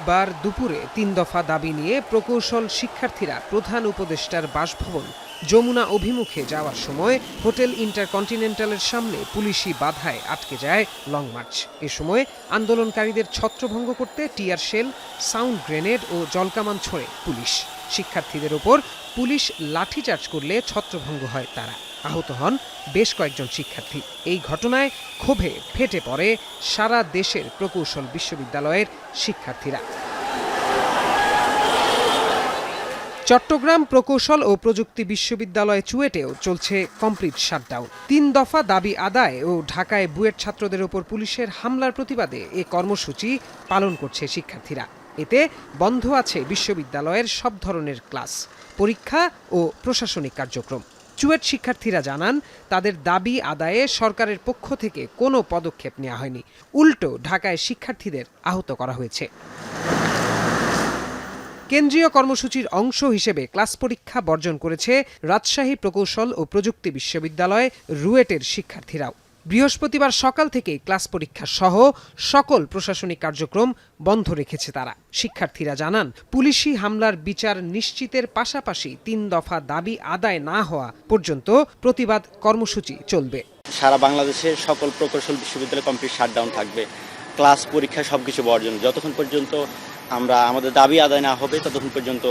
বুধবার দুপুরে ৩ দফা দাবি নিয়ে প্রকৌশল শিক্ষার্থীরা প্রধান উপদেষ্টার বাসভবন যমুনা অভিমুখে যাওয়ার সময় হোটেল ইন্টারকন্টিনেন্টালের সামনে পুলিশি বাধায় আটকে যায় লং মার্চ। এ সময় আন্দোলনকারীদের ছত্রভঙ্গ করতে টিয়ার শেল, সাউন্ড গ্রেনেড ও জলকামান ছোড়ে পুলিশ। শিক্ষার্থীদের ওপর পুলিশ লাঠিচার্জ করলে ছত্রভঙ্গ হয় তারা। আহত হন বেশ কয়েকজন শিক্ষার্থী। এই ঘটনায় ক্ষোভে ফেটে পড়ে সারা দেশের প্রকৌশল বিশ্ববিদ্যালয়ের শিক্ষার্থীরা। চট্টগ্রাম প্রকৌশল ও প্রযুক্তি বিশ্ববিদ্যালয় চুয়েটেও চলছে কমপ্লিট শাটডাউন। ৩ দফা দাবি আদায় ও ঢাকায় বুয়েট ছাত্রদের ওপর পুলিশের হামলার প্রতিবাদে এ কর্মসূচি পালন করছে শিক্ষার্থীরা। এতে বন্ধ আছে বিশ্ববিদ্যালয়ের সব ধরনের ক্লাস, পরীক্ষা ও প্রশাসনিক কার্যক্রম। চুয়েট শিক্ষার্থীরা জানান, তাদের দাবি আদায়ে সরকারের পক্ষ থেকে কোনো পদক্ষেপ নেওয়া হয়নি, উল্টো ঢাকায় শিক্ষার্থীদের আহত করা হয়েছে। কেন্দ্রীয় কর্মসূচির অংশ হিসেবে ক্লাস পরীক্ষা বর্জন করেছে রাজশাহী প্রকৌশল ও প্রযুক্তি বিশ্ববিদ্যালয় রুয়েটের শিক্ষার্থীরাও। বৃহস্পতিবার সকাল থেকে ক্লাস পরীক্ষা সহ সকল প্রশাসনিক কার্যক্রম বন্ধ রেখেছে তারা। শিক্ষার্থীরা জানান, পুলিশি হামলার বিচার নিশ্চিতের পাশাপাশি ৩ দফা দাবি আদায় না হওয়া পর্যন্ত প্রতিবাদ কর্মসূচি চলবে। সারা বাংলাদেশের সকল প্রকৌশল বিশ্ববিদ্যালয় কমপ্লিট শাটডাউন থাকবে, ক্লাস পরীক্ষা সবকিছু বর্জন। যতক্ষণ পর্যন্ত আমাদের দাবি আদায় না হবে ততক্ষণ পর্যন্ত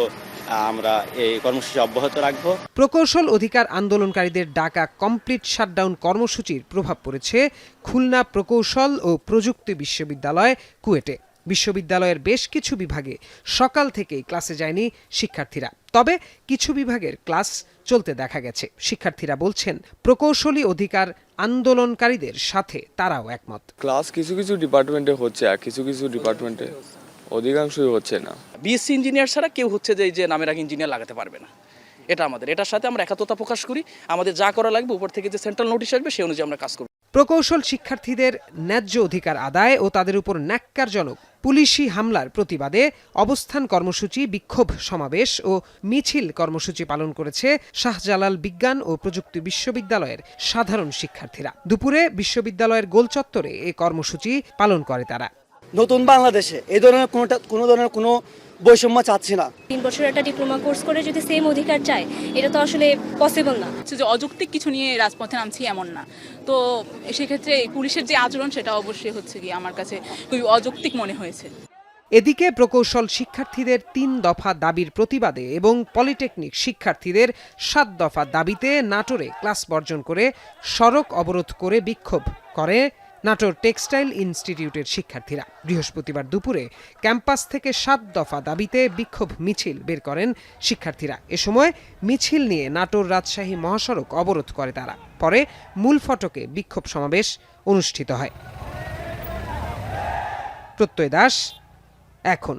আমরা এই কর্মসূচি অব্যাহত রাখব। প্রকৌশল অধিকার আন্দোলনকারীদের ডাকা কমপ্লিট শাটডাউন কর্মসূচির প্রভাব পড়েছে খুলনা প্রকৌশল ও প্রযুক্তি বিশ্ববিদ্যালয় কুয়েটে। বিশ্ববিদ্যালয়ের বেশ কিছু বিভাগে সকাল থেকেই ক্লাসে যায়নি শিক্ষার্থীরা, তবে কিছু বিভাগের ক্লাস চলতে দেখা গেছে। শিক্ষার্থীরা বলছেন, প্রকৌশলী অধিকার আন্দোলনকারীদের সাথে তারাও একমত। ক্লাস কিছু কিছু ডিপার্টমেন্টে হচ্ছে, আর কিছু কিছু ডিপার্টমেন্টে অধিকাংশই হচ্ছে না। বিএসসি ইঞ্জিনিয়ার ছাড়া কেউ হচ্ছে যে নামের আগে ইঞ্জিনিয়ার লাগাতে পারবে না। এটার সাথে আমরা একাত্মতা প্রকাশ করি। আমাদের যা করা লাগবে উপর থেকে যে সেন্ট্রাল নোটিশ আসবে সেই অনুযায়ী আমরা কাজ করব। প্রকৌশল শিক্ষার্থীদের ন্যায্য অধিকার আদায় ও তাদের উপর ন্যাক্কারজনক পুলিশি হামলার প্রতিবাদে অবস্থান কর্মসূচি, বিক্ষোভ সমাবেশ ও মিছিল কর্মসূচি পালন করেছে শাহজালাল বিজ্ঞান ও প্রযুক্তি বিশ্ববিদ্যালয়ের সাধারণ শিক্ষার্থীরা। দুপুরে বিশ্ববিদ্যালয়ের গোলচত্বরে এ কর্মসূচি পালন করে তারা। নতুন বাংলাদেশে এই ধরনের কোনো ধরনের কোনো বৈষম্য চাচ্ছি না। 3 বছর একটা ডিপ্লোমা কোর্স করে যদি সেম অধিকার চায়, এটা তো আসলে পসিবল না। যে অযৌক্তিক কিছু নিয়ে রাজপথে নামছি এমন না, তো সেক্ষেত্রে পুলিশের যে আচরণ সেটা অবশ্যই হচ্ছে কি আমার কাছে খুবই অযৌক্তিক মনে হয়েছে। এদিকে প্রকৌশল শিক্ষার্থীদের 3 দফা দাবির প্রতিবাদে এবং পলিটেকনিক শিক্ষার্থীদের 7 দফা দাবিতে নাটোরে ক্লাস বর্জন করে সড়ক অবরোধ করে বিক্ষোভ করে নাটোর টেক্সটাইল ইনস্টিটিউটের শিক্ষার্থীরা। বৃহস্পতিবার দুপুরে ক্যাম্পাস থেকে 7 দফা দাবিতে বিক্ষোভ মিছিল বের করেন শিক্ষার্থীরা। এ সময় মিছিল নিয়ে নাটোর রাজশাহী মহাসড়ক অবরোধ করে তারা। পরে মূল ফটকে বিক্ষোভ সমাবেশ অনুষ্ঠিত হয়। প্রত্যয় দাস, এখন।